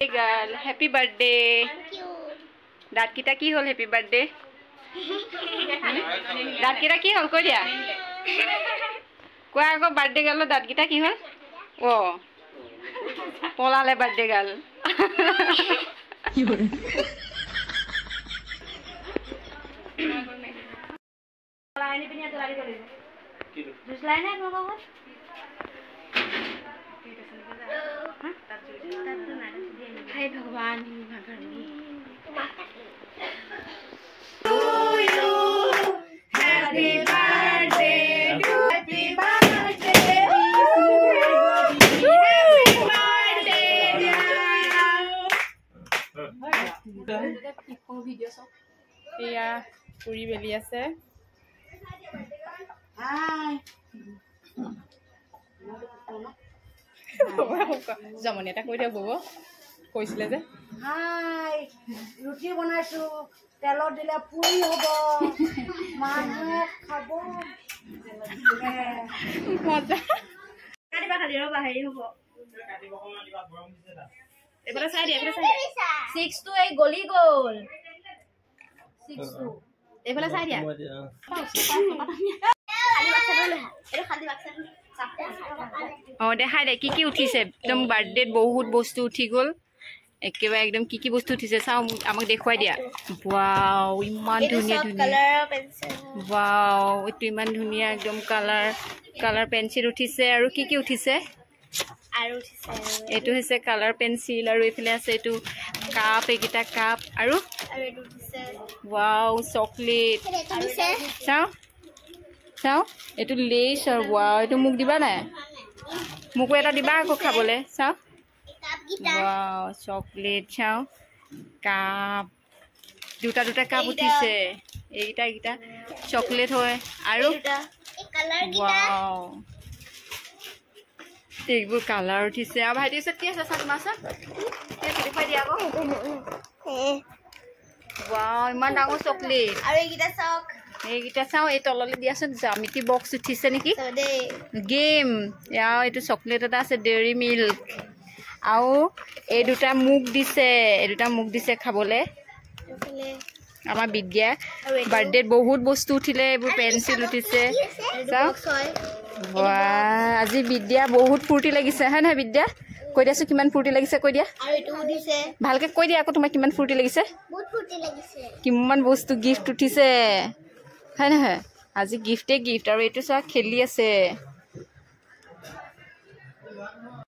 Hey girl, happy birthday. Thank you. Dad kita ki hol happy birthday. Dad kita ki hol ko dia. Ko ago birthday girl lo dad kita ki hol? Oh. Pola le birthday girl. Pola ini punya tu lagi kali. Jus lain है apa kau? Hai भगवान भगवान to you happy birthday happy birthday video so iya puri beli আছে Hi. জমনি এটা কৈ দিয়া বব কৈছিলে যে হাই ৰুটি বনাইছো তেলত দিলে পুৰি হ'ব মানুহে খাব মজা কাটিবা খালি ৰবা হেৰি হ'ব এবারে চাই দিয়া এবারে চাই দিয়া 6 to 8 গলি গল 6 to এবারে চাই দিয়া খালি বাক্সা লৈ হা এটো খালি বাক্সা Oh, দেখাই দে কি উঠিছে একদম বাৰ্থডেত বহুত বস্তু উঠি গল একেবাৰে একদম কি বস্তু উঠিছে চাও আমাক দেখুৱাই দিয়া ওয়াও ইমান ধুনীয়া কালাৰ পেন্সিল ওয়াও এটো ইমান ধুনীয়া একদম কালাৰ পেন্সিল উঠিছে আৰু কি উঠিছে আৰু উঠিছে এটো হৈছে কালাৰ পেন্সিল আৰু এফালে আছে এটো কাপ একিটা কাপ আৰু এটো উঠিছে ওয়াও চকলেট উঠিছে চাও এটো লেছ আৰু ওয়াও এটো মোক দিবা না মুকো এটা দিবা আকৌ খাবলে চাও ওয়াও চকলেট চাও কাপ দুটা কাপ উঠিছে এইটা চকলেট হয় আৰু ওয়াও এইবোৰ কালাৰ উঠিছে আৰু ভাইটি সব কি আছে চাক মাছা এই দেখুৱাই দিয়া আকৌ ওয়াও ইমান ডাঙৰ চকলেট আৰু এইটা চক এইটা চাও এই তললে দিয়াছোন জামিতি বক্স উঠিছে নেকি দে গেম ইয়াও এটো চকলেট এটা আছে ডেইৰী মিল্ক আৰু এই দুটা মুখ দিছে খাবলে আমাৰ বিদ্যা বাৰ্থডেত বহুত বস্তু উঠিলে এইবোৰ পেন্সিল উঠিছে চাও ওয়া আজি বিদ্যা বহুত ফুৰ্তি লাগিছে হয় না বিদ্যা কৈ দিয়াছো কিমান ফুৰ্তি লাগিছে কৈ দিয়া আৰু এটো উঠিছে ভালকে কৈ দিয়া আকৌ তোমাক কিমান ফুৰ্তি লাগিছে বহুত ফুৰ্তি লাগিছে কিমান বস্তু গিফট উঠিছে হয় না আজি গিফটে গিফট আৰু এটো চা খেলি আছে